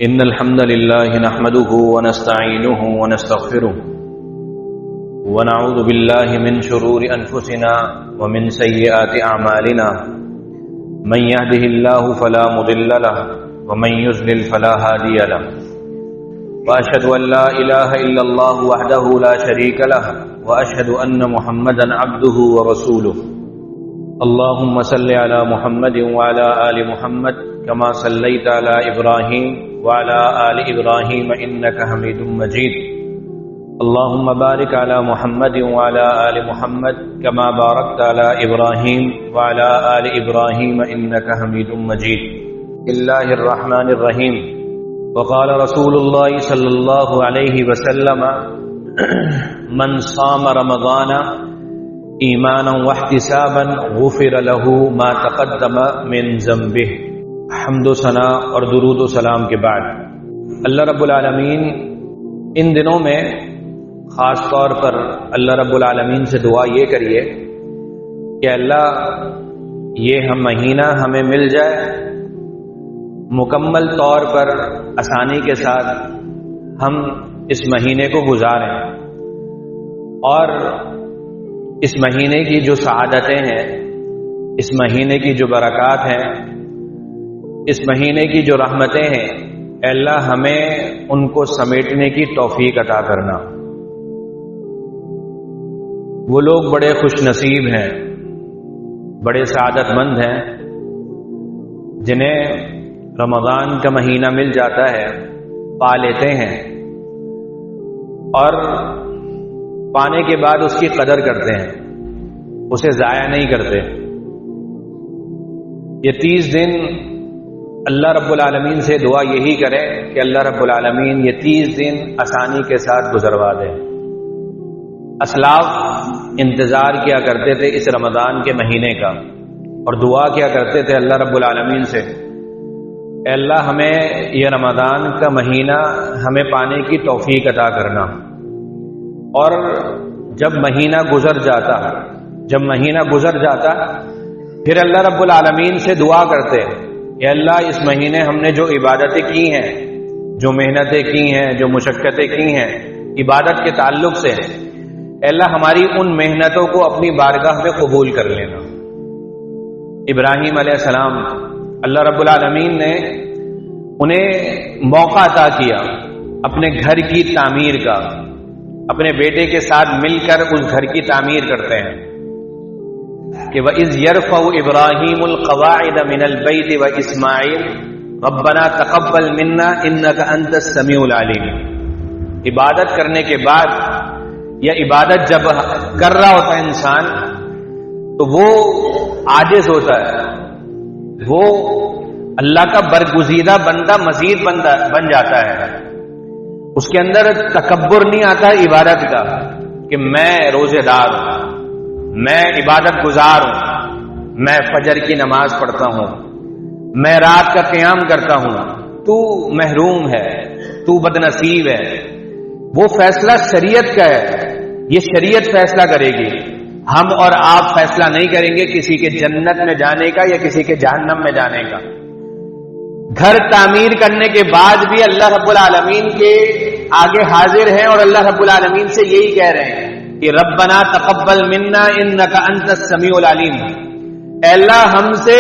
إن الحمد لله نحمده ونستعينه ونستغفره ونعوذ بالله من شرور أنفسنا ومن سيئات أعمالنا من يهده الله فلا مضل له ومن يضلل فلا هادي له وأشهد أن لا إله إلا الله وحده لا شريك له وأشهد أن محمدا عبده ورسوله اللهم صل على محمد وعلى آل محمد كما صليت على إبراهيم وعلى آل إبراهيم إنك حميد مجيد اللهم بارك على محمد وعلى آل محمد كما باركت على إبراهيم وعلى آل إبراهيم إنك حميد مجيد بسم الله الرحمن الرحيم وقال رسول الله صلى الله عليه وسلم من صام رمضان ایمانا واحتسابا غفر له ما تقدم من ذنبه۔ حمد و ثنا اور درود و سلام کے بعد اللہ رب العالمین ان دنوں میں خاص طور پر اللہ رب العالمین سے دعا یہ کریے کہ اللہ یہ مہینہ ہمیں مل جائے، مکمل طور پر آسانی کے ساتھ ہم اس مہینے کو گزاریں، اور اس مہینے کی جو سعادتیں ہیں، اس مہینے کی جو برکات ہیں، اس مہینے کی جو رحمتیں ہیں، اے اللہ ہمیں ان کو سمیٹنے کی توفیق عطا کرنا۔ وہ لوگ بڑے خوش نصیب ہیں، بڑے سعادت مند ہیں جنہیں رمضان کا مہینہ مل جاتا ہے، پا لیتے ہیں اور پانے کے بعد اس کی قدر کرتے ہیں، اسے ضائع نہیں کرتے۔ یہ 30 دن اللہ رب العالمین سے دعا یہی کریں کہ اللہ رب العالمین یہ 30 دن آسانی کے ساتھ گزروا دیں۔ اسلاف انتظار کیا کرتے تھے اس رمضان کے مہینے کا، اور دعا کیا کرتے تھے اللہ رب العالمین سے، اے اللہ ہمیں یہ رمضان کا مہینہ ہمیں پانے کی توفیق عطا کرنا۔ اور جب مہینہ گزر جاتا پھر اللہ رب العالمین سے دعا کرتے کہ اللہ اس مہینے ہم نے جو عبادتیں کی ہیں، جو محنتیں کی ہیں، جو مشقتیں کی ہیں عبادت کے تعلق سے، اے اللہ ہماری ان محنتوں کو اپنی بارگاہ میں قبول کر لینا۔ ابراہیم علیہ السلام اللہ رب العالمین نے انہیں موقع عطا کیا اپنے گھر کی تعمیر کا، اپنے بیٹے کے ساتھ مل کر اس گھر کی تعمیر کرتے ہیں کہ وَإِذْ يَرْفَعُ إِبْرَاهِيمُ الْقَوَاعِدَ مِنَ الْبَيْتِ وَإِسْمَاعِيلُ رَبَّنَا تَقَبَّلْ مِنَّا إِنَّكَ أَنْتَ السَّمِيعُ الْعَلِيمُ۔ عبادت کرنے کے بعد یا عبادت جب کر رہا ہوتا ہے انسان تو وہ عاجز ہوتا ہے، وہ اللہ کا برگزیدہ بندہ مزید بندہ بن جاتا ہے، اس کے اندر تکبر نہیں آتا عبادت کا کہ میں روزے دار ہوں، میں عبادت گزار ہوں، میں فجر کی نماز پڑھتا ہوں، میں رات کا قیام کرتا ہوں، تو محروم ہے، تو بدنصیب ہے۔ وہ فیصلہ شریعت کا ہے، یہ شریعت فیصلہ کرے گی، ہم اور آپ فیصلہ نہیں کریں گے کسی کے جنت میں جانے کا یا کسی کے جہنم میں جانے کا۔ گھر تعمیر کرنے کے بعد بھی اللہ رب العالمین کے آگے حاضر ہیں اور اللہ رب العالمین سے یہی کہہ رہے ہیں کہ ربنا تقبل منا انک انت السمیع العلیم۔ اے اللہ ہم سے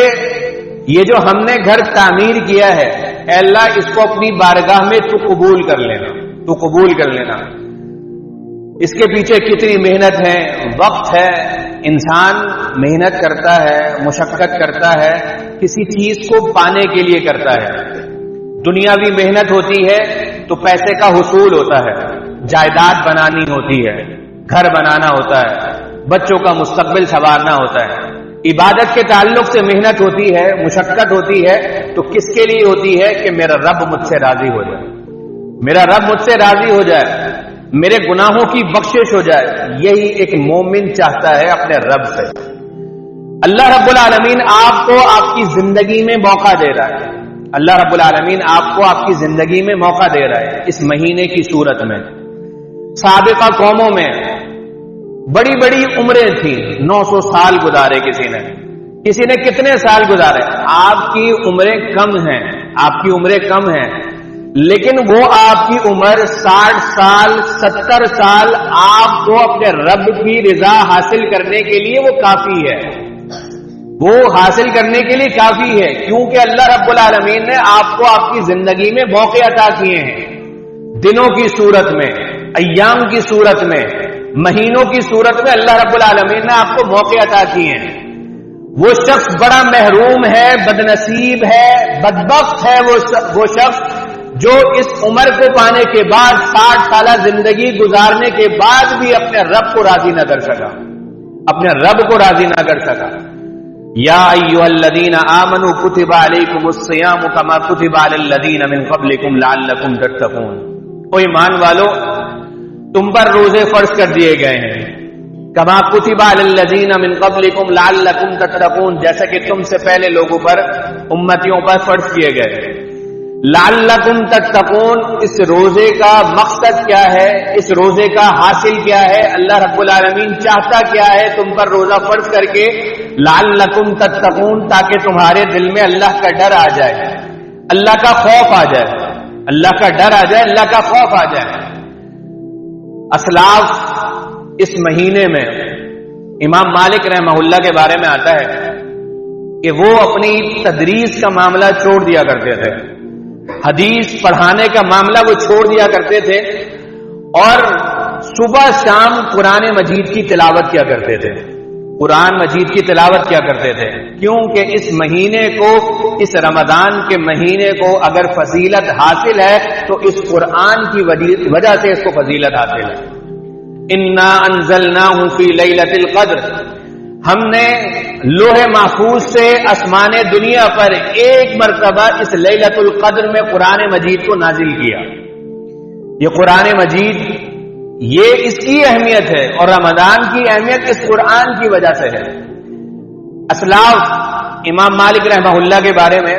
یہ جو ہم نے گھر تعمیر کیا ہے، اے اللہ اس کو اپنی بارگاہ میں تو قبول کر لینا۔ اس کے پیچھے کتنی محنت ہے، وقت ہے، انسان محنت کرتا ہے، مشقت کرتا ہے، کسی چیز کو پانے کے لیے کرتا ہے۔ دنیاوی محنت ہوتی ہے تو پیسے کا حصول ہوتا ہے، جائیداد بنانی ہوتی ہے، گھر بنانا ہوتا ہے، بچوں کا مستقبل سنوارنا ہوتا ہے۔ عبادت کے تعلق سے محنت ہوتی ہے، مشقت ہوتی ہے، تو کس کے لیے ہوتی ہے کہ میرا رب مجھ سے راضی ہو جائے، میرا رب مجھ سے راضی ہو جائے، میرے گناہوں کی بخشش ہو جائے۔ یہی ایک مومن چاہتا ہے اپنے رب سے۔ اللہ رب العالمین آپ کو آپ کی زندگی میں موقع دے رہا ہے، اللہ رب العالمین آپ کو آپ کی زندگی میں موقع دے رہا ہے اس مہینے کی صورت میں۔ سابقہ قوموں میں بڑی بڑی عمریں تھیں، 900 سال گزارے کسی نے کتنے سال گزارے۔ آپ کی عمریں کم ہیں، لیکن وہ آپ کی عمر 60 سال 70 سال آپ کو اپنے رب کی رضا حاصل کرنے کے لیے وہ کافی ہے، وہ حاصل کرنے کے لیے کافی ہے، کیونکہ اللہ رب العالمین نے آپ کو آپ کی زندگی میں موقع عطا کیے ہیں، دنوں کی صورت میں، ایام کی صورت میں، مہینوں کی صورت میں اللہ رب العالمین نے آپ کو موقع عطا کیے ہیں۔ وہ شخص بڑا محروم ہے، بدنصیب ہے، بدبخت ہے وہ شخص جو اس عمر کو پانے کے بعد 60 سالہ زندگی گزارنے کے بعد بھی اپنے رب کو راضی نہ کر سکا، اپنے رب کو راضی نہ کر سکا۔ یا ایھا الذین آمنوا کتب علیکم الصیام کما کتب علی الذین من قبلکم لعلکم تتقون، او ایمان والو تم پر روزے فرض کر دیے گئے ہیں، کما کتب علی الذین من قبلکم لعلکم تتقون، جیسا کہ تم سے پہلے لوگوں پر امتیوں پر فرض کیے گئے۔ لعلکم تتقون، اس روزے کا مقصد کیا ہے، اس روزے کا حاصل کیا ہے، اللہ رب العالمین چاہتا کیا ہے تم پر روزہ فرض کر کے؟ لعلکم تتقون، تاکہ تمہارے دل میں اللہ کا ڈر آ جائے، اللہ کا خوف آ جائے، اللہ کا ڈر آ جائے، اللہ کا خوف آ جائے۔ اسلاف اس مہینے میں امام مالک رحمہ اللہ کے بارے میں آتا ہے کہ وہ اپنی تدریس کا معاملہ چھوڑ دیا کرتے تھے، حدیث پڑھانے کا معاملہ وہ چھوڑ دیا کرتے تھے، اور صبح شام قرآن مجید کی تلاوت کیا کرتے تھے، قرآن مجید کی تلاوت کیا کرتے تھے، کیونکہ اس مہینے کو، اس رمضان کے مہینے کو اگر فضیلت حاصل ہے تو اس قرآن کی وجہ سے اس کو فضیلت حاصل ہے۔ انا انزلناہ فی لیلۃ القدر، ہم نے لوح محفوظ سے آسمان دنیا پر ایک مرتبہ اس لیلۃ القدر میں قرآن مجید کو نازل کیا۔ یہ قرآن مجید، یہ اس کی اہمیت ہے، اور رمضان کی اہمیت اس قرآن کی وجہ سے ہے۔ اسلاف امام مالک رحمہ اللہ کے بارے میں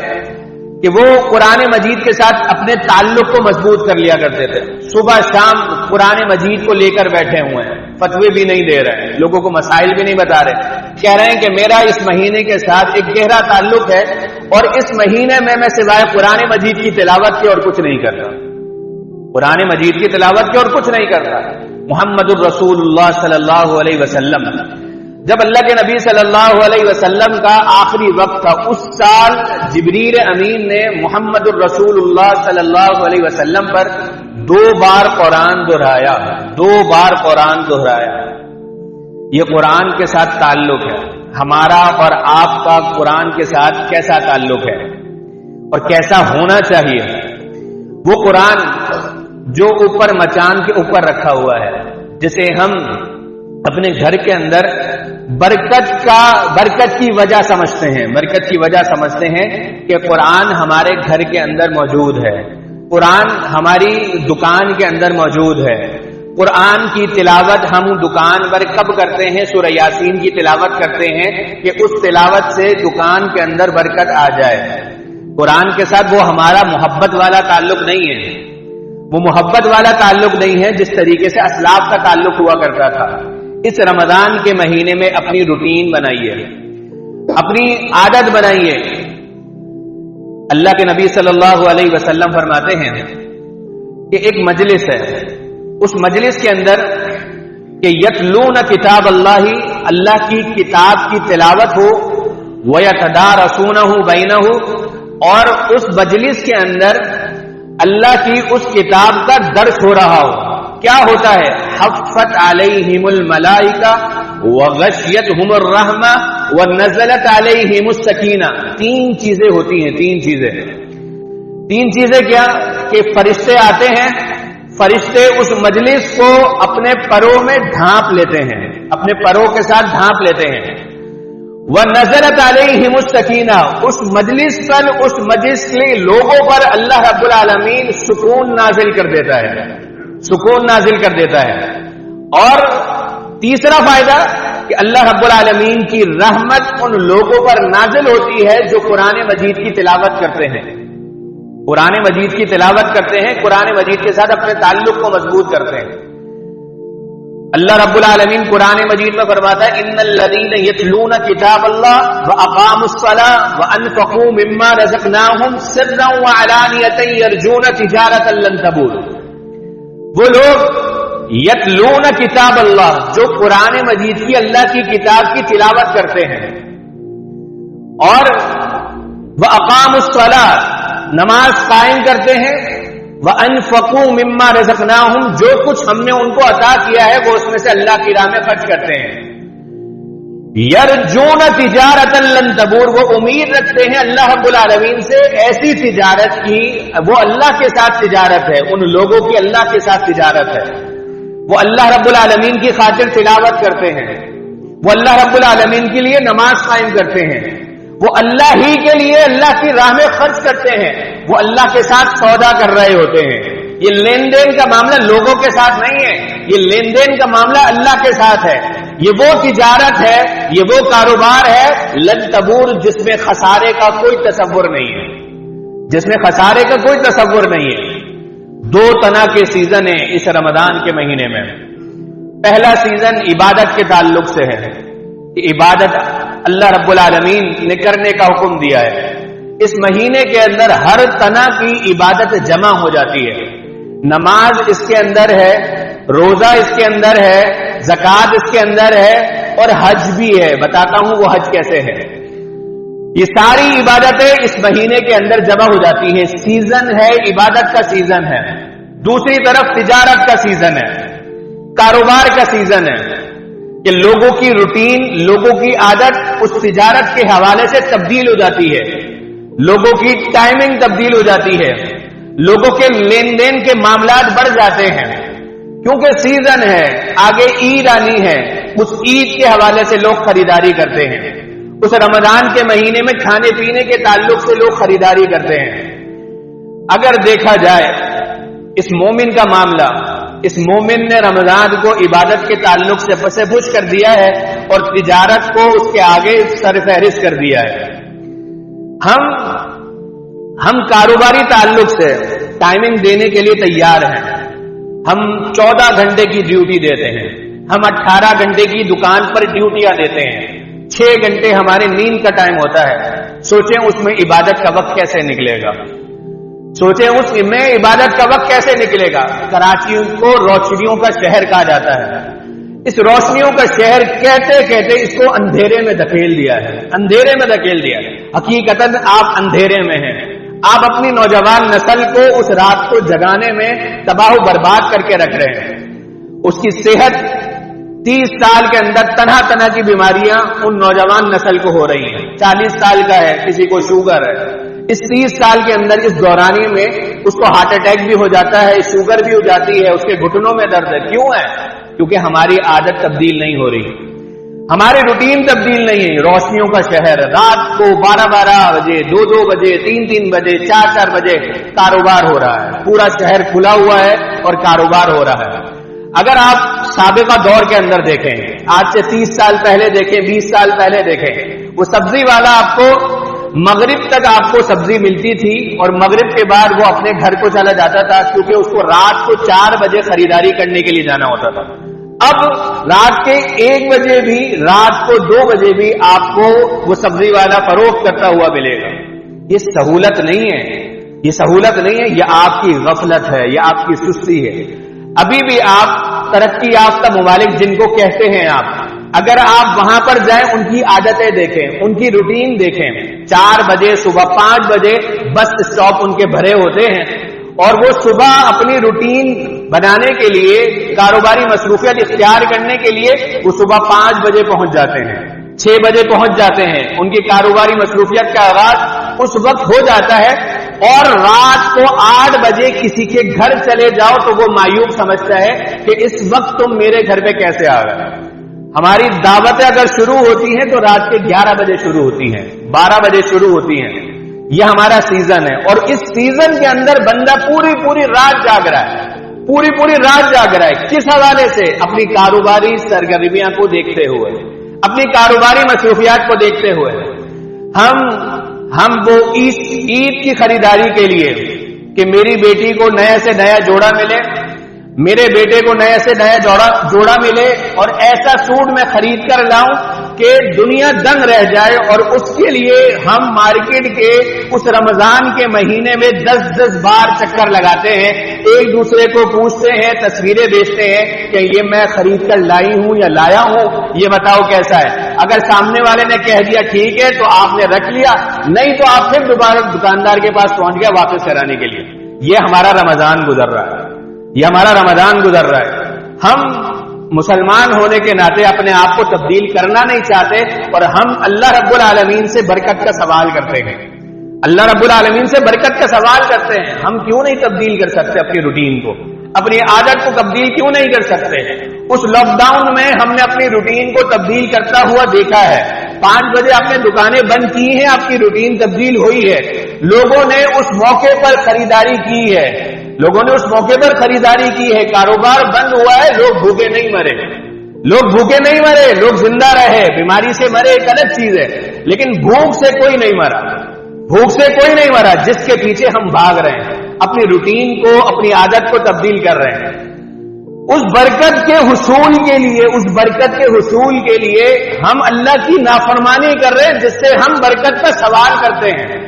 کہ وہ قرآن مجید کے ساتھ اپنے تعلق کو مضبوط کر لیا کرتے تھے، صبح شام قرآن مجید کو لے کر بیٹھے ہوئے ہیں، فتوے بھی نہیں دے رہے ہیں، لوگوں کو مسائل بھی نہیں بتا رہے، کہہ رہے ہیں کہ میرا اس مہینے کے ساتھ ایک گہرا تعلق ہے، اور اس مہینے میں سوائے قرآن مجید کی تلاوت کے اور کچھ نہیں کرتا، قرآن مجید کی تلاوت کے اور کچھ نہیں کرتا۔ محمد الرسول اللہ صلی اللہ علیہ وسلم، جب اللہ کے نبی صلی اللہ علیہ وسلم کا آخری وقت تھا، اس سال جبریل امین نے محمد الرسول اللہ صلی اللہ علیہ وسلم پر 2 بار قرآن دہرایا، 2 بار قرآن دہرایا۔ یہ قرآن کے ساتھ تعلق ہے ہمارا، اور آپ کا قرآن کے ساتھ کیسا تعلق ہے اور کیسا ہونا چاہیے؟ وہ قرآن جو اوپر مچان کے اوپر رکھا ہوا ہے، جسے ہم اپنے گھر کے اندر برکت کی وجہ سمجھتے ہیں، برکت کی وجہ سمجھتے ہیں کہ قرآن ہمارے گھر کے اندر موجود ہے، قرآن ہماری دکان کے اندر موجود ہے، قرآن کی تلاوت ہم دکان پر کب کرتے ہیں؟ سورہ یاسین کی تلاوت کرتے ہیں کہ اس تلاوت سے دکان کے اندر برکت آ جائے۔ قرآن کے ساتھ وہ ہمارا محبت والا تعلق نہیں ہے، وہ محبت والا تعلق نہیں ہے جس طریقے سے اسلاف کا تعلق ہوا کرتا تھا۔ اس رمضان کے مہینے میں اپنی روٹین بنائیے، اپنی عادت بنائیے۔ اللہ کے نبی صلی اللہ علیہ وسلم فرماتے ہیں کہ ایک مجلس ہے، اس مجلس کے اندر کہ یتلون کتاب اللہ، اللہ کی کتاب کی تلاوت ہو، وَيَتَدَارَسُونَهُ بَيْنَهُمْ، اور اس مجلس کے اندر اللہ کی اس کتاب کا درس ہو رہا ہو۔ کیا ہوتا ہے؟ حفت علیہم الملائکہ وغشیتہم الرحمہ ونزلت علیہم السکینہ۔ 3 چیزیں ہوتی ہیں، 3 چیزیں کیا؟ کہ فرشتے آتے ہیں، فرشتے اس مجلس کو اپنے پروں میں ڈھانپ لیتے ہیں، اپنے پروں کے ساتھ ڈھانپ لیتے ہیں۔ وَنَزَلَتْ عَلَيْهِمُ السَّكِينَةُ، اس مجلس پر، اس مجلس کے لوگوں پر اللہ رب العالمین سکون نازل کر دیتا ہے، سکون نازل کر دیتا ہے۔ اور تیسرا فائدہ کہ اللہ رب العالمین کی رحمت ان لوگوں پر نازل ہوتی ہے جو قرآن مجید کی تلاوت کرتے ہیں، قرآن مجید کی تلاوت کرتے ہیں، قرآن مجید کے ساتھ اپنے تعلق کو مضبوط کرتے ہیں۔ اللہ رب العالمین قرآن مجید میں فرماتا ہے ان الذین یتلون کتاب اللہ واقاموا الصلاۃ وانفقوا مما رزقناہم سرا وعلانیۃ یرجون تجارۃ لن تبور. وہ لوگ یتلون کتاب اللہ جو قرآن مجید کی اللہ کی کتاب کی تلاوت کرتے ہیں اور واقاموا الصلاۃ نماز قائم کرتے ہیں وَأَنفَقُوا مِمَّا رَزَقْنَاهُمْ جو کچھ ہم نے ان کو عطا کیا ہے وہ اس میں سے اللہ کی راہ میں خرچ کرتے ہیں. یرجون تجارۃ لن تبور وہ امید رکھتے ہیں اللہ رب العالمین سے ایسی تجارت کی، وہ اللہ کے ساتھ تجارت ہے، ان لوگوں کی اللہ کے ساتھ تجارت ہے. وہ اللہ رب العالمین کی خاطر تلاوت کرتے ہیں، وہ اللہ رب العالمین کے لیے نماز قائم کرتے ہیں، وہ اللہ ہی کے لیے اللہ کی راہ میں خرچ کرتے ہیں، وہ اللہ کے ساتھ سودا کر رہے ہوتے ہیں. یہ لین دین کا معاملہ لوگوں کے ساتھ نہیں ہے، یہ لین دین کا معاملہ اللہ کے ساتھ ہے. یہ وہ تجارت ہے، یہ وہ کاروبار ہے لن تبور جس میں خسارے کا کوئی تصور نہیں ہے، جس میں خسارے کا کوئی تصور نہیں ہے. 2 طرح کے سیزن ہیں اس رمضان کے مہینے میں. پہلا سیزن عبادت کے تعلق سے ہے. عبادت اللہ رب العالمین نے کرنے کا حکم دیا ہے. اس مہینے کے اندر ہر طرح کی عبادت جمع ہو جاتی ہے. نماز اس کے اندر ہے، روزہ اس کے اندر ہے، زکوٰۃ اس کے اندر ہے اور حج بھی ہے. بتاتا ہوں وہ حج کیسے ہے. یہ ساری عبادتیں اس مہینے کے اندر جمع ہو جاتی ہیں. سیزن ہے، عبادت کا سیزن ہے. دوسری طرف تجارت کا سیزن ہے، کاروبار کا سیزن ہے کہ لوگوں کی روٹین، لوگوں کی عادت اس تجارت کے حوالے سے تبدیل ہو جاتی ہے، لوگوں کی ٹائمنگ تبدیل ہو جاتی ہے، لوگوں کے لین دین کے معاملات بڑھ جاتے ہیں کیونکہ سیزن ہے. آگے عید آنی ہے، اس عید کے حوالے سے لوگ خریداری کرتے ہیں. اس رمضان کے مہینے میں کھانے پینے کے تعلق سے لوگ خریداری کرتے ہیں. اگر دیکھا جائے اس مومن کا معاملہ، اس مومن نے رمضان کو عبادت کے تعلق سے پس پش کر دیا ہے اور تجارت کو اس کے آگے سر فہرست کر دیا ہے. ہم کاروباری تعلق سے ٹائمنگ دینے کے لیے تیار ہیں. ہم 14 گھنٹے کی ڈیوٹی دیتے ہیں، ہم 18 گھنٹے کی دکان پر ڈیوٹیاں دیتے ہیں، 6 گھنٹے ہمارے نیند کا ٹائم ہوتا ہے. سوچیں اس میں عبادت کا وقت کیسے نکلے گا، سوچیں اس میں عبادت کا وقت کیسے نکلے گا. کراچی کو روشنیوں کا شہر کہا جاتا ہے. اس روشنیوں کا شہر کہتے کہتے اس کو اندھیرے میں دھکیل دیا ہے، اندھیرے میں دھکیل دیا ہے. حقیقتاً آپ اندھیرے میں ہیں. آپ اپنی نوجوان نسل کو اس رات کو جگانے میں تباہ و برباد کر کے رکھ رہے ہیں. اس کی صحت 30 سال کے اندر طرح کی بیماریاں ان نوجوان نسل کو ہو رہی ہیں. 40 سال کا ہے، کسی کو شوگر ہے. اس 30 سال کے اندر اس دورانی میں اس کو ہارٹ اٹیک بھی ہو جاتا ہے، شوگر بھی ہو جاتی ہے، اس کے گھٹنوں میں درد ہے. کیوں ہے؟ کیونکہ ہماری عادت تبدیل نہیں ہو رہی، ہماری روٹین تبدیل نہیں ہے. روشنیوں کا شہر، رات کو 12 بجے، 2 بجے، 3 بجے، 4 بجے کاروبار ہو رہا ہے. پورا شہر کھلا ہوا ہے اور کاروبار ہو رہا ہے. اگر آپ سابقہ دور کے اندر دیکھیں، آج سے 30 سال پہلے دیکھیں، 20 سال پہلے دیکھیں، وہ سبزی والا آپ کو مغرب تک آپ کو سبزی ملتی تھی اور مغرب کے بعد وہ اپنے گھر کو چلا جاتا تھا کیونکہ اس کو رات کو 4 بجے خریداری کرنے کے لیے جانا ہوتا تھا. اب رات کے 1 بجے بھی، رات کو 2 بجے بھی آپ کو وہ سبزی والا فروخت کرتا ہوا ملے گا. یہ سہولت نہیں ہے، یہ سہولت نہیں ہے، یہ آپ کی غفلت ہے، یہ آپ کی سستی ہے. ابھی بھی آپ ترقی یافتہ ممالک جن کو کہتے ہیں آپ، اگر آپ وہاں پر جائیں ان کی عادتیں دیکھیں، ان کی روٹین دیکھیں. 4 بجے صبح 5 بجے بس اسٹاپ ان کے بھرے ہوتے ہیں اور وہ صبح اپنی روٹین بنانے کے لیے، کاروباری مصروفیت اختیار کرنے کے لیے وہ صبح 5 بجے پہنچ جاتے ہیں، 6 بجے پہنچ جاتے ہیں. ان کی کاروباری مصروفیت کا آغاز اس وقت ہو جاتا ہے اور رات کو 8 بجے کسی کے گھر چلے جاؤ تو وہ مایوب سمجھتا ہے کہ اس وقت تم میرے گھر پہ کیسے آ گئے. ہماری دعوتیں اگر شروع ہوتی ہیں تو رات کے 11 بجے شروع ہوتی ہیں، 12 بجے شروع ہوتی ہیں. یہ ہمارا سیزن ہے اور اس سیزن کے اندر بندہ پوری رات جاگ رہا ہے، پوری رات جاگ رہا ہے. کس حوالے سے؟ اپنی کاروباری سرگرمیاں کو دیکھتے ہوئے، اپنی کاروباری مصروفیات کو دیکھتے ہوئے. ہم وہ عید کی خریداری کے لیے کہ میری بیٹی کو نئے سے نیا جوڑا ملے، میرے بیٹے کو نئے سے نیا جوڑا ملے اور ایسا سوٹ میں خرید کر لاؤں کہ دنیا دنگ رہ جائے، اور اس کے لیے ہم مارکیٹ کے اس رمضان کے مہینے میں 10 بار چکر لگاتے ہیں، ایک دوسرے کو پوچھتے ہیں، تصویریں بھیجتے ہیں کہ یہ میں خرید کر لائی ہوں یا لایا ہوں، یہ بتاؤ کیسا ہے؟ اگر سامنے والے نے کہہ دیا ٹھیک ہے تو آپ نے رکھ لیا، نہیں تو آپ پھر دوبارہ دکاندار کے پاس پہنچ گیا واپس کرانے کے لیے۔ یہ ہمارا رمضان گزر رہا ہے، یہ ہمارا رمضان گزر رہا ہے۔ ہم مسلمان ہونے کے ناطے اپنے آپ کو تبدیل کرنا نہیں چاہتے، اور ہم اللہ رب العالمین سے برکت کا سوال کرتے ہیں، اللہ رب العالمین سے برکت کا سوال کرتے ہیں۔ ہم کیوں نہیں تبدیل کر سکتے اپنی روٹین کو، اپنی عادت کو تبدیل کیوں نہیں کر سکتے؟ اس لاک ڈاؤن میں ہم نے اپنی روٹین کو تبدیل کرتا ہوا دیکھا ہے۔ 5 بجے آپ نے دکانیں بند کی ہیں، آپ کی روٹین تبدیل ہوئی ہے۔ لوگوں نے اس موقع پر خریداری کی ہے، لوگوں نے اس موقع پر خریداری کی ہے، کاروبار بند ہوا ہے، لوگ بھوکے نہیں مرے، لوگ بھوکے نہیں مرے، لوگ زندہ رہے، بیماری سے مرے ایک الگ چیز ہے، لیکن بھوک سے کوئی نہیں مرا، بھوک سے کوئی نہیں مرا، جس کے پیچھے ہم بھاگ رہے ہیں، اپنی روٹین کو، اپنی عادت کو تبدیل کر رہے ہیں۔ اس برکت کے حصول کے لیے، اس برکت کے حصول کے لیے ہم اللہ کی نافرمانی کر رہے ہیں، جس سے ہم برکت کا سوال کرتے ہیں،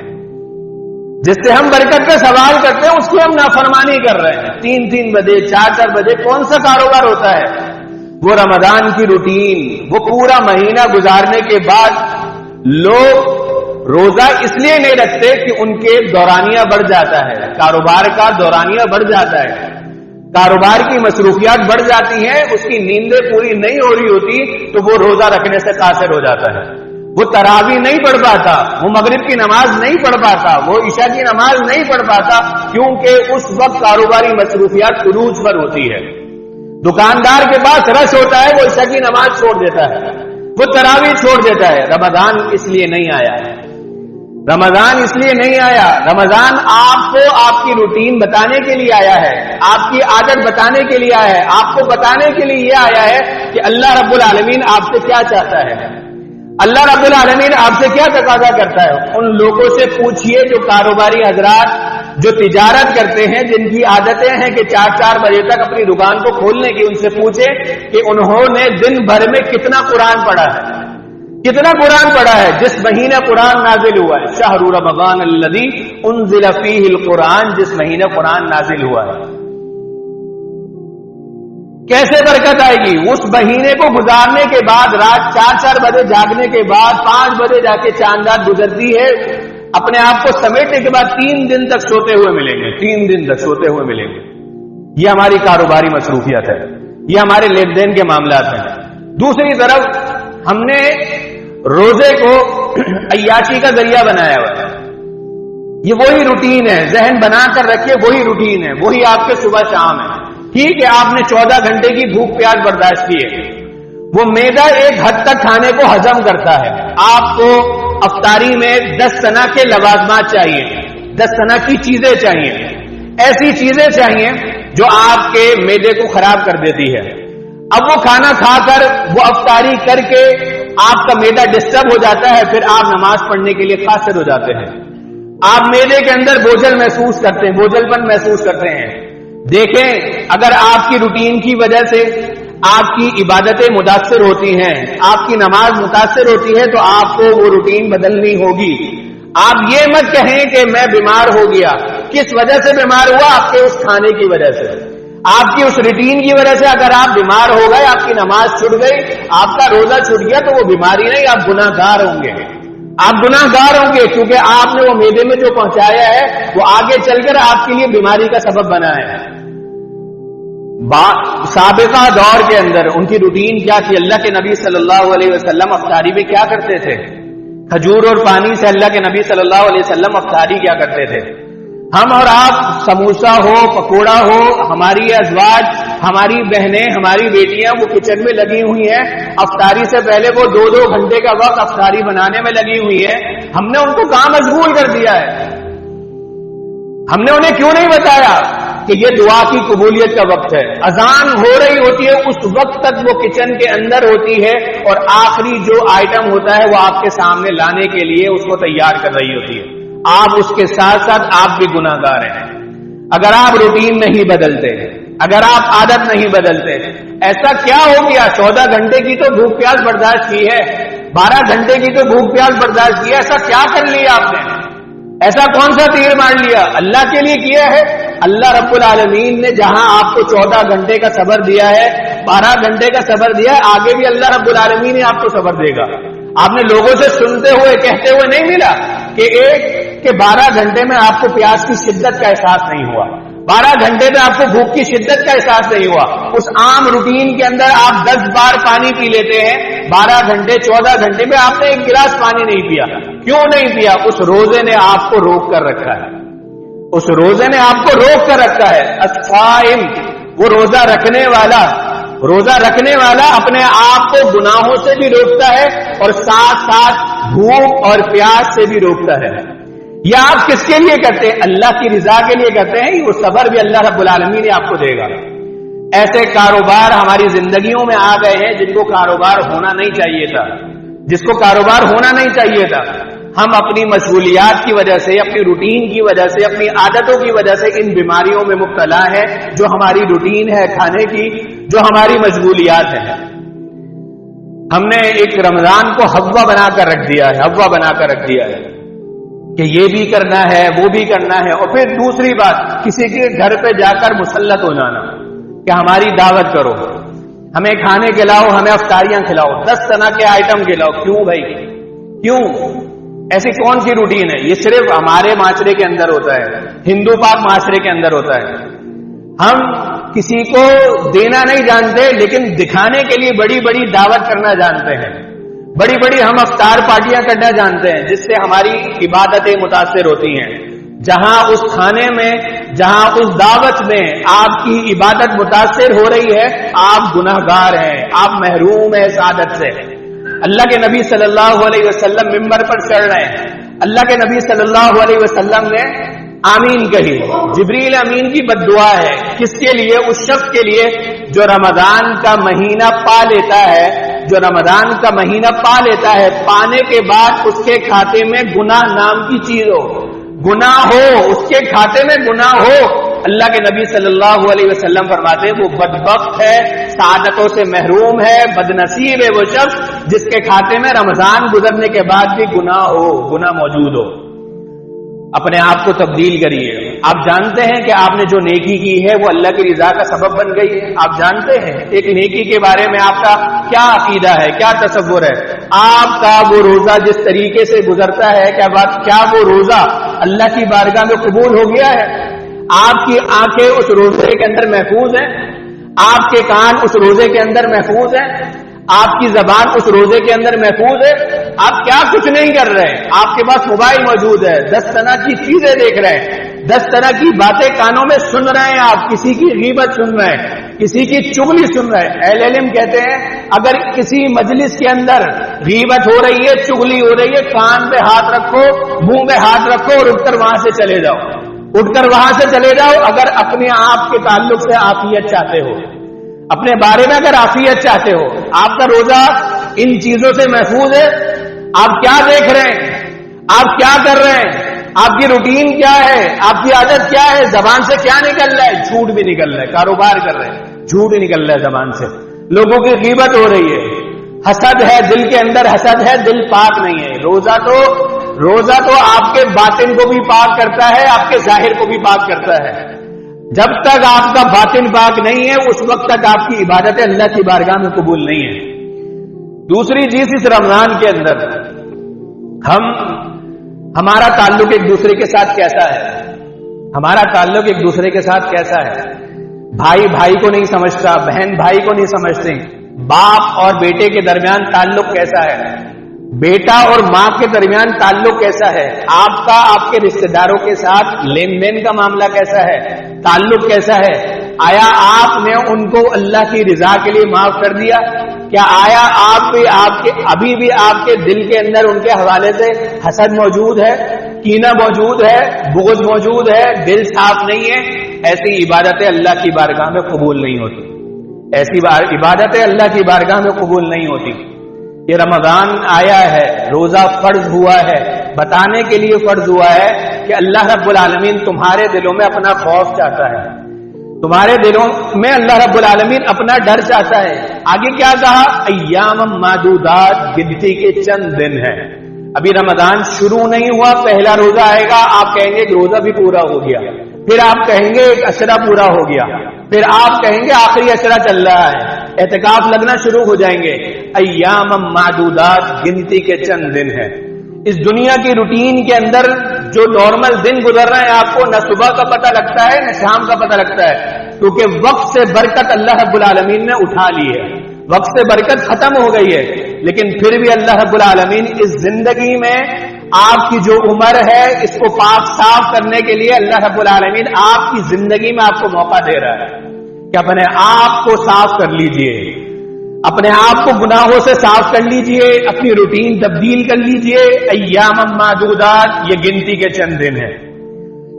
جس سے ہم برکت کا سوال کرتے ہیں اس کی ہم نافرمانی کر رہے ہیں۔ 3 بجے 4 بجے کون سا کاروبار ہوتا ہے؟ وہ رمضان کی روٹین، وہ پورا مہینہ گزارنے کے بعد لوگ روزہ اس لیے نہیں رکھتے کہ ان کے دورانیہ بڑھ جاتا ہے، کاروبار کا دورانیہ بڑھ جاتا ہے، کاروبار کی مصروفیات بڑھ جاتی ہیں، اس کی نیندیں پوری نہیں ہو رہی ہوتی تو وہ روزہ رکھنے سے قاصر ہو جاتا ہے، وہ تراویح نہیں پڑھ پاتا، وہ مغرب کی نماز نہیں پڑھ پاتا، وہ عشاء کی نماز نہیں پڑھ پاتا، کیونکہ اس وقت کاروباری مصروفیات عروج پر ہوتی ہے۔ دکاندار کے پاس رش ہوتا ہے، وہ عشاء کی نماز چھوڑ دیتا ہے، وہ تراویح چھوڑ دیتا ہے۔ رمضان اس لیے نہیں آیا، رمضان اس لیے نہیں آیا، رمضان آپ کو آپ کی روٹین بتانے کے لیے آیا ہے، آپ کی عادت بتانے کے لیے آیا ہے، آپ کو بتانے کے لیے یہ آیا ہے کہ اللہ رب العالمین آپ سے کیا چاہتا ہے، اللہ رب العالمین آپ سے کیا تقاضا کرتا ہے۔ ان لوگوں سے پوچھئے جو کاروباری حضرات جو تجارت کرتے ہیں، جن کی عادتیں ہیں کہ 4 بجے تک اپنی دکان کو کھولنے کی، ان سے پوچھے کہ انہوں نے دن بھر میں کتنا قرآن پڑھا ہے، کتنا قرآن پڑھا ہے۔ جس مہینے قرآن نازل ہوا ہے، شہر رمضان الذی انزل فیہ القرآن، جس مہینے قرآن نازل ہوا ہے، کیسے برکت آئے گی؟ اس مہینے کو گزارنے کے بعد، رات 4 بجے جاگنے کے بعد 5 بجے جا کے چاند رات گزرتی ہے، اپنے آپ کو سمیٹنے کے بعد 3 دن تک سوتے ہوئے ملیں گے، 3 دن تک سوتے ہوئے ملیں گے۔ یہ ہماری کاروباری مصروفیت ہے، یہ ہمارے لین دین کے معاملات ہیں۔ دوسری طرف ہم نے روزے کو عیاشی کا ذریعہ بنایا ہوا ہے، یہ وہی روٹین ہے، ذہن بنا کر رکھیے، وہی روٹین ہے، وہی آپ کے صبح شام ہے۔ ٹھیک ہے، آپ نے 14 گھنٹے کی بھوک پیاس برداشت کی ہے، وہ معدہ ایک حد تک کھانے کو ہضم کرتا ہے۔ آپ کو افطاری میں 10 طرح کے لوازمات چاہیے، 10 طرح کی چیزیں چاہیے، ایسی چیزیں چاہیے جو آپ کے معدے کو خراب کر دیتی ہے۔ اب وہ کھانا کھا کر، وہ افطاری کر کے آپ کا معدہ ڈسٹرب ہو جاتا ہے، پھر آپ نماز پڑھنے کے لیے قاصر ہو جاتے ہیں، آپ معدے کے اندر بوجھل محسوس کرتے ہیں، بوجھل پن محسوس کرتے ہیں۔ دیکھیں، اگر آپ کی روٹین کی وجہ سے آپ کی عبادتیں متاثر ہوتی ہیں، آپ کی نماز متاثر ہوتی ہے، تو آپ کو وہ روٹین بدلنی ہوگی۔ آپ یہ مت کہیں کہ میں بیمار ہو گیا، کس وجہ سے بیمار ہوا؟ آپ کے اس کھانے کی وجہ سے، آپ کی اس روٹین کی وجہ سے۔ اگر آپ بیمار ہو گئے، آپ کی نماز چھوٹ گئی، آپ کا روزہ چھوٹ گیا، تو وہ بیماری نہیں، آپ گناہ گار ہوں گے، آپ گناہ گار ہوں گے، کیونکہ آپ نے وہ معدے میں جو پہنچایا ہے وہ آگے چل کر آپ کے لیے بیماری کا سبب بنا ہے۔ سابقہ دور کے اندر ان کی روٹین کیا تھی؟ اللہ کے نبی صلی اللہ علیہ وسلم افطاری میں کیا کرتے تھے؟ کھجور اور پانی سے اللہ کے نبی صلی اللہ علیہ وسلم افطاری کیا کرتے تھے۔ ہم اور آپ سموسہ ہو، پکوڑا ہو، ہماری ازواج، ہماری بہنیں، ہماری بیٹیاں وہ کچن میں لگی ہوئی ہیں، افطاری سے پہلے وہ 2 گھنٹے کا وقت افطاری بنانے میں لگی ہوئی ہے۔ ہم نے ان کو کہاں مشغول کر دیا ہے؟ ہم نے انہیں کیوں نہیں بتایا کہ یہ دعا کی قبولیت کا وقت ہے؟ اذان ہو رہی ہوتی ہے، اس وقت تک وہ کچن کے اندر ہوتی ہے، اور آخری جو آئٹم ہوتا ہے وہ آپ کے سامنے لانے کے لیے اس کو تیار کر رہی ہوتی ہے۔ آپ اس کے ساتھ ساتھ آپ بھی گناہ گار ہیں اگر آپ روٹین نہیں بدلتے۔ اگر آپ عادت نہیں بدلتے. ایسا کیا ہو گیا؟ 14 گھنٹے کی تو بھوک پیاس برداشت کی ہے, 12 گھنٹے کی تو بھوک پیاس برداشت کی ہے, ایسا کیا کر لیا آپ نے؟ ایسا کون سا تیر مار لیا؟ اللہ کے لیے کیا ہے. اللہ رب العالمین نے جہاں آپ کو 14 گھنٹے کا صبر دیا ہے, 12 گھنٹے کا صبر دیا ہے, آگے بھی اللہ رب العالمین ہی آپ کو صبر دے گا. آپ نے لوگوں سے سنتے ہوئے کہتے ہوئے نہیں ملا کہ 12 گھنٹے میں آپ کو پیاس کی شدت کا احساس نہیں ہوا, 12 گھنٹے میں آپ کو بھوک کی شدت کا احساس نہیں ہوا. اس عام روٹین کے اندر آپ 10 بار پانی پی لیتے ہیں, 12 گھنٹے 14 گھنٹے میں آپ نے ایک گلاس پانی نہیں پیا. کیوں نہیں پیا؟ اس روزے نے آپ کو روک کر رکھا ہے, اس روزے نے آپ کو روک کر رکھا ہے. الصائم, وہ روزہ رکھنے والا اپنے آپ کو گناہوں سے بھی روکتا ہے اور ساتھ ساتھ بھوک اور پیاس سے بھی روکتا ہے. یہ آپ کس کے لیے کرتے ہیں؟ اللہ کی رضا کے لیے کرتے ہیں. وہ صبر بھی اللہ رب العالمین آپ کو دے گا. ایسے کاروبار ہماری زندگیوں میں آ گئے ہیں جن کو کاروبار ہونا نہیں چاہیے تھا, جس کو کاروبار ہونا نہیں چاہیے تھا. ہم اپنی مشغولیات کی وجہ سے, اپنی روٹین کی وجہ سے, اپنی عادتوں کی وجہ سے ان بیماریوں میں مبتلا ہیں جو ہماری روٹین ہے کھانے کی, جو ہماری مشغولیات ہیں. ہم نے ایک رمضان کو ہوا بنا کر رکھ دیا ہے کہ یہ بھی کرنا ہے, وہ بھی کرنا ہے. اور پھر دوسری بات, کسی کے گھر پہ جا کر مسلط ہو جانا کہ ہماری دعوت کرو, ہمیں کھانے کھلاؤ, ہمیں افطاریاں کھلاؤ, 10 طرح کے آئٹم کھلاؤ. کیوں بھائی, کیوں؟ ایسی کون سی روٹین ہے؟ یہ صرف ہمارے معاشرے کے اندر ہوتا ہے, ہندو پاک معاشرے کے اندر ہوتا ہے. ہم کسی کو دینا نہیں جانتے لیکن دکھانے کے لیے بڑی بڑی دعوت کرنا جانتے ہیں, بڑی بڑی ہم افطار پارٹیاں کرنا جانتے ہیں جس سے ہماری عبادتیں متاثر ہوتی ہیں. جہاں اس کھانے میں, جہاں اس دعوت میں آپ کی عبادت متاثر ہو رہی ہے, آپ گناہگار ہیں, آپ محروم ہیں سعادت سے. اللہ کے نبی صلی اللہ علیہ وسلم منبر پر چڑھ رہے ہیں, اللہ کے نبی صلی اللہ علیہ وسلم نے آمین کہی. جبریل امین کی بد دعا ہے. کس کے لیے؟ اس شخص کے لیے جو رمضان کا مہینہ پا لیتا ہے, جو رمضان کا مہینہ پا لیتا ہے, پانے کے بعد اس کے کھاتے میں گناہ نام کی چیز ہو, گناہ ہو, اس کے کھاتے میں گناہ ہو. اللہ کے نبی صلی اللہ علیہ وسلم فرماتے ہیں وہ بدبخت ہے, سعادتوں سے محروم ہے, بدنصیب ہے وہ شخص جس کے کھاتے میں رمضان گزرنے کے بعد بھی گناہ ہو, گناہ موجود ہو. اپنے آپ کو تبدیل کریے. آپ جانتے ہیں کہ آپ نے جو نیکی کی ہے وہ اللہ کی رضا کا سبب بن گئی ہے. آپ جانتے ہیں ایک نیکی کے بارے میں آپ کا کیا عقیدہ ہے, کیا تصور ہے. آپ کا وہ روزہ جس طریقے سے گزرتا ہے, کیا وہ روزہ اللہ کی بارگاہ میں قبول ہو گیا ہے؟ آپ کی آنکھیں اس روزے کے اندر محفوظ ہیں, آپ کے کان اس روزے کے اندر محفوظ ہیں, آپ کی زبان اس روزے کے اندر محفوظ ہے. آپ کیا کچھ نہیں کر رہے ہیں, آپ کے پاس موبائل موجود ہے, 10 طرح کی چیزیں دیکھ رہے ہیں, 10 طرح کی باتیں کانوں میں سن رہے ہیں, آپ کسی کی غیبت سن رہے ہیں, کسی کی چغلی سن رہے ہیں. اہل علم کہتے ہیں اگر کسی مجلس کے اندر غیبت ہو رہی ہے, چغلی ہو رہی ہے, کان پہ ہاتھ رکھو, منہ پہ ہاتھ رکھو اور اٹھ کر وہاں سے چلے جاؤ. اگر اپنے آپ کے تعلق سے عافیت چاہتے ہو, اپنے بارے میں اگر عافیت چاہتے ہو, آپ کا روزہ ان چیزوں سے محفوظ ہے. آپ کیا دیکھ رہے ہیں, آپ کیا کر رہے ہیں, آپ کی روٹین کیا ہے, آپ کی عادت کیا ہے, زبان سے کیا نکل رہا ہے؟ جھوٹ بھی نکل رہا ہے. کاروبار کر رہے ہیں, جھوٹ نکل رہا ہے زبان سے, لوگوں کی غیبت ہو رہی ہے, حسد ہے دل کے اندر, حسد ہے, دل پاک نہیں ہے. روزہ تو آپ کے باطن کو بھی پاک کرتا ہے, آپ کے ظاہر کو بھی پاک کرتا ہے. جب تک آپ کا باطن پاک نہیں ہے اس وقت تک آپ کی عبادتیں اللہ کی بارگاہ میں قبول نہیں ہے. دوسری چیز, اس رمضان کے اندر ہمارا تعلق ایک دوسرے کے ساتھ کیسا ہے, ہمارا تعلق ایک دوسرے کے ساتھ کیسا ہے. بھائی بھائی کو نہیں سمجھتا, بہن بھائی کو نہیں سمجھتے, باپ اور بیٹے کے درمیان تعلق کیسا ہے, بیٹا اور ماں کے درمیان تعلق کیسا ہے, آپ کا آپ کے رشتہ داروں کے ساتھ لین دین کا معاملہ کیسا ہے, تعلق کیسا ہے. آیا آپ نے ان کو اللہ کی رضا کے لیے معاف کر دیا؟ کیا آیا ابھی بھی آپ کے دل کے اندر ان کے حوالے سے حسد موجود ہے, کینہ موجود ہے, بغض موجود ہے, دل صاف نہیں ہے؟ ایسی عبادتیں اللہ کی بارگاہ میں قبول نہیں ہوتی, ایسی عبادتیں اللہ کی بارگاہ میں قبول نہیں ہوتی. یہ رمضان آیا ہے, روزہ فرض ہوا ہے, بتانے کے لیے فرض ہوا ہے کہ اللہ رب العالمین تمہارے دلوں میں اپنا خوف چاہتا ہے, تمہارے دلوں میں اللہ رب العالمین اپنا ڈر چاہتا ہے. آگے کیا کہا؟ ایام معدودات، گنتی کے چند دن ہیں. ابھی رمضان شروع نہیں ہوا، پہلا روزہ آئے گا، آپ کہیں گے ایک روزہ بھی پورا ہو گیا، پھر آپ کہیں گے ایک عشرہ پورا ہو گیا، پھر آپ کہیں گے آخری عشرہ چل رہا ہے، اعتکاف لگنا شروع ہو جائیں گے. ایام معدودات، گنتی کے چند دن ہیں. اس دنیا کی روٹین کے اندر جو نارمل دن گزر رہے ہیں، آپ کو نہ صبح کا پتہ لگتا ہے نہ شام کا پتہ لگتا ہے، کیونکہ وقت سے برکت اللہ رب العالمین نے اٹھا لی ہے، وقت سے برکت ختم ہو گئی ہے. لیکن پھر بھی اللہ رب العالمین اس زندگی میں آپ کی جو عمر ہے اس کو پاک صاف کرنے کے لیے اللہ رب العالمین آپ کی زندگی میں آپ کو موقع دے رہا ہے کہ اپنے آپ کو صاف کر لیجئے، اپنے آپ کو گناہوں سے صاف کر لیجئے، اپنی روٹین تبدیل کر لیجئے. ایام معدودات، یہ گنتی کے چند دن ہیں،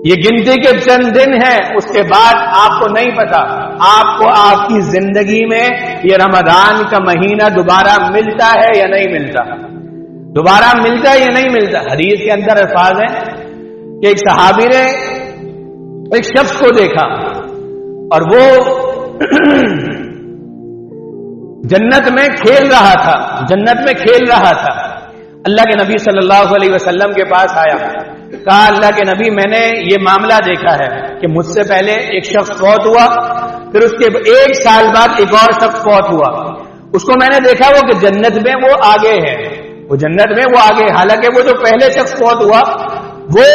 یہ گنتی کے چند دن ہیں. اس کے بعد آپ کو نہیں پتا آپ کو آپ کی زندگی میں یہ رمضان کا مہینہ دوبارہ ملتا ہے یا نہیں ملتا، دوبارہ ملتا ہے یا نہیں ملتا. حدیث کے اندر الفاظ ہیں کہ ایک صحابی نے ایک شخص کو دیکھا اور وہ جنت میں کھیل رہا تھا، جنت میں کھیل رہا تھا. اللہ کے نبی صلی اللہ علیہ وسلم کے پاس آیا، کہا اللہ کے نبی میں نے یہ معاملہ دیکھا ہے کہ مجھ سے پہلے ایک شخص فوت ہوا، پھر اس کے ایک سال بعد ایک اور شخص فوت ہوا. اس کو میں نے دیکھا وہ کہ جنت میں وہ آگے ہے، وہ جنت میں وہ آگے، حالانکہ وہ جو پہلے شخص فوت ہوا وہ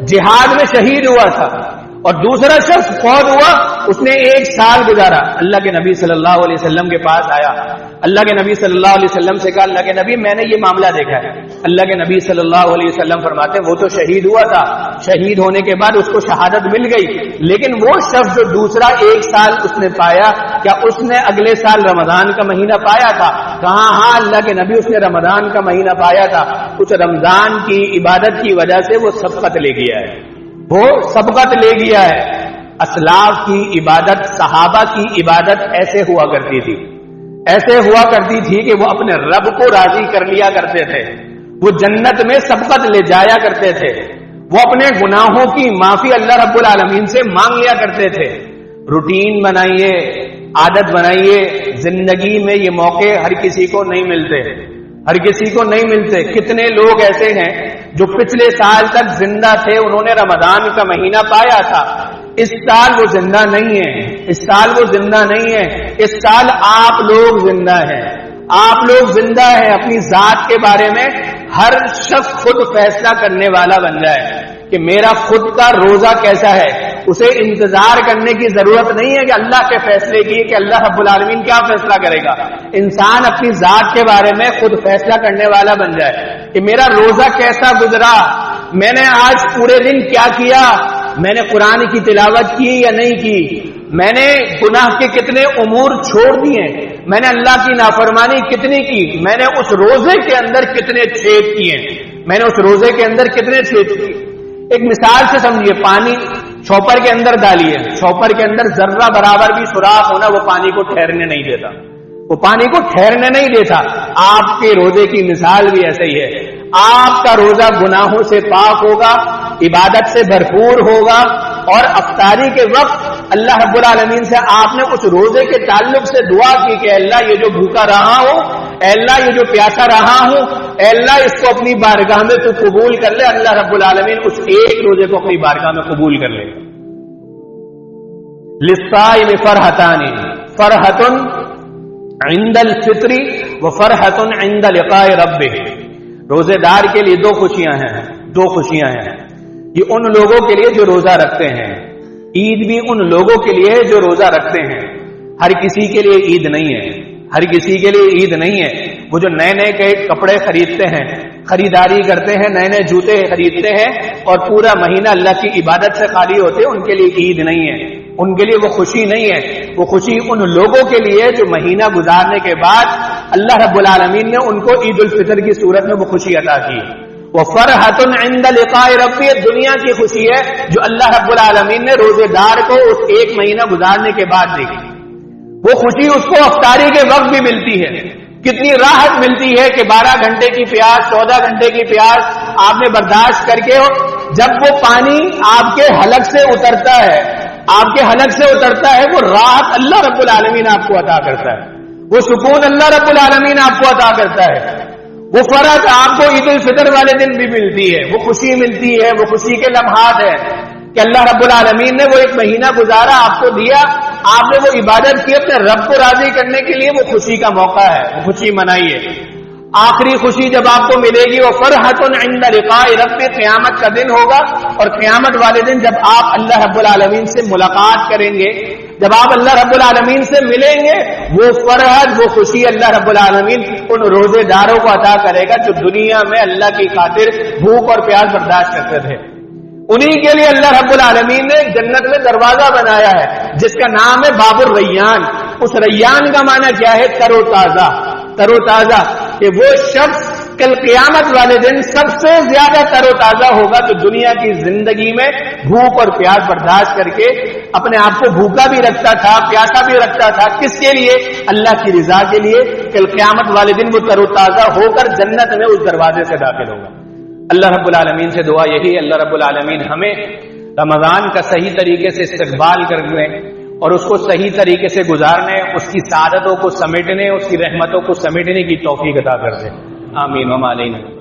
جہاد میں شہید ہوا تھا اور دوسرا شخص فوت ہوا اس نے ایک سال گزارا. اللہ کے نبی صلی اللہ علیہ وسلم کے پاس آیا، اللہ کے نبی صلی اللہ علیہ وسلم سے کہا اللہ کے نبی میں نے یہ معاملہ دیکھا ہے. اللہ کے نبی صلی اللہ علیہ وسلم فرماتے ہیں وہ تو شہید ہوا تھا، شہید ہونے کے بعد اس کو شہادت مل گئی، لیکن وہ شخص جو دوسرا ایک سال اس نے پایا، کیا اس نے اگلے سال رمضان کا مہینہ پایا تھا؟ کہا ہاں اللہ کے نبی اس نے رمضان کا مہینہ پایا تھا. کچھ رمضان کی عبادت کی وجہ سے وہ سبقت لے گیا ہے، وہ سبقت لے گیا ہے. اسلاف کی عبادت، صحابہ کی عبادت ایسے ہوا کرتی تھی، ایسے ہوا کرتی تھی کہ وہ اپنے رب کو راضی کر لیا کرتے تھے، وہ جنت میں سبقت لے جایا کرتے تھے، وہ اپنے گناہوں کی معافی اللہ رب العالمین سے مانگ لیا کرتے تھے. روٹین بنائیے، عادت بنائیے. زندگی میں یہ موقع ہر کسی کو نہیں ملتے، ہر کسی کو نہیں ملتے. کتنے لوگ ایسے ہیں جو پچھلے سال تک زندہ تھے، انہوں نے رمضان کا مہینہ پایا تھا، اس سال وہ زندہ نہیں ہے، اس سال وہ زندہ نہیں ہے. اس سال آپ لوگ زندہ ہیں، آپ لوگ زندہ ہیں. اپنی ذات کے بارے میں ہر شخص خود فیصلہ کرنے والا بن جائے کہ میرا خود کا روزہ کیسا ہے. اسے انتظار کرنے کی ضرورت نہیں ہے کہ اللہ کے فیصلے کی کہ اللہ رب العالمین کیا فیصلہ کرے گا. انسان اپنی ذات کے بارے میں خود فیصلہ کرنے والا بن جائے کہ میرا روزہ کیسا گزرا، میں نے آج پورے دن کیا کیا، میں نے قرآن کی تلاوت کی یا نہیں کی، میں نے گناہ کے کتنے امور چھوڑ دیے، میں نے اللہ کی نافرمانی کتنی کی، میں نے اس روزے کے اندر کتنے چھید کیے، میں نے اس روزے کے اندر کتنے چھید کیے. ایک مثال سے سمجھیے، پانی چھوپر کے اندر ڈالیے، چھوپر کے اندر ذرہ برابر بھی سوراخ ہونا وہ پانی کو ٹھہرنے نہیں دیتا، وہ پانی کو ٹھہرنے نہیں دیتا. آپ کے روزے کی مثال بھی ایسے ہی ہے. آپ کا روزہ گناہوں سے پاک ہوگا، عبادت سے بھرپور ہوگا، اور افطاری کے وقت اللہ رب العالمین سے آپ نے اس روزے کے تعلق سے دعا کی کہ اللہ یہ جو بھوکا رہا ہوں، اے اللہ یہ جو پیاسا رہا ہوں، اے اللہ اس کو اپنی بارگاہ میں تو قبول کر لے. اللہ رب العالمین اس ایک روزے کو اپنی بارگاہ میں قبول کر لے. للصائم فرحتان، فرحۃ عند الفطر وفرحۃ عند لقاء ربہ. روزے دار کے لیے دو خوشیاں ہیں، دو خوشیاں ہیں. یہ ان لوگوں کے لیے جو روزہ رکھتے ہیں، عید بھی ان لوگوں کے لیے جو روزہ رکھتے ہیں. ہر کسی کے لیے عید نہیں ہے، ہر کسی کے لیے عید نہیں ہے. وہ جو نئے نئے کپڑے خریدتے ہیں، خریداری کرتے ہیں، نئے نئے جوتے خریدتے ہیں اور پورا مہینہ اللہ کی عبادت سے خالی ہوتے ہیں، ان کے لیے عید نہیں ہے، ان کے لیے وہ خوشی نہیں ہے. وہ خوشی ان لوگوں کے لیے جو مہینہ گزارنے کے بعد اللہ رب العالمین نے ان کو عید الفطر کی صورت میں وہ خوشی عطا کی. وہ فرحۃ عند لقاء ربہ، دنیا کی خوشی ہے جو اللہ رب العالمین نے روزے دار کو اس ایک مہینہ گزارنے کے بعد دی. وہ خوشی اس کو افطاری کے وقت بھی ملتی ہے. کتنی راحت ملتی ہے کہ 12 گھنٹے کی پیاس، 14 گھنٹے کی پیاس آپ نے برداشت کر کے جب وہ پانی آپ کے حلق سے اترتا ہے آپ کے حلق سے اترتا ہے، وہ راحت اللہ رب العالمین آپ کو عطا کرتا ہے، وہ سکون اللہ رب العالمین آپ کو عطا کرتا ہے، وہ فرحت آپ کو عید الفطر والے دن بھی ملتی ہے، وہ خوشی ملتی ہے، وہ خوشی کے لمحات ہیں کہ اللہ رب العالمین نے وہ ایک مہینہ گزارا، آپ کو دیا، آپ نے وہ عبادت کی اپنے رب کو راضی کرنے کے لیے، وہ خوشی کا موقع ہے، وہ خوشی منائیے۔ آخری خوشی جب آپ کو ملے گی وہ فرحۃ عند لقاء رب، قیامت کا دن ہوگا، اور قیامت والے دن جب آپ اللہ رب العالمین سے ملاقات کریں گے، جب آپ اللہ رب العالمین سے ملیں گے، وہ فرحت، وہ خوشی اللہ رب العالمین ان روزے داروں کو عطا کرے گا جو دنیا میں اللہ کی خاطر بھوک اور پیاس برداشت کرتے تھے۔ انہی کے لیے اللہ رب العالمین نے جنت میں دروازہ بنایا ہے جس کا نام ہے باب الریان۔ اس ریان کا معنی کیا ہے؟ تر و تازہ، تر و تازہ، کہ وہ شخص کل قیامت والے دن سب سے زیادہ تر و تازہ ہوگا جو دنیا کی زندگی میں بھوک اور پیاس برداشت کر کے اپنے آپ کو بھوکا بھی رکھتا تھا، پیاسا بھی رکھتا تھا، کس کے لیے؟ اللہ کی رضا کے لیے۔ کل قیامت والے دن وہ تر و تازہ ہو کر جنت میں اس دروازے سے داخل ہوگا۔ اللہ رب العالمین سے دعا یہی ہے، اللہ رب العالمین ہمیں رمضان کا صحیح طریقے سے استقبال کرنے اور اس کو صحیح طریقے سے گزارنے، اس کی سعادتوں کو سمیٹنے، اس کی رحمتوں کو سمیٹنے کی توفیق عطا کر دے۔ آمین وما علینا۔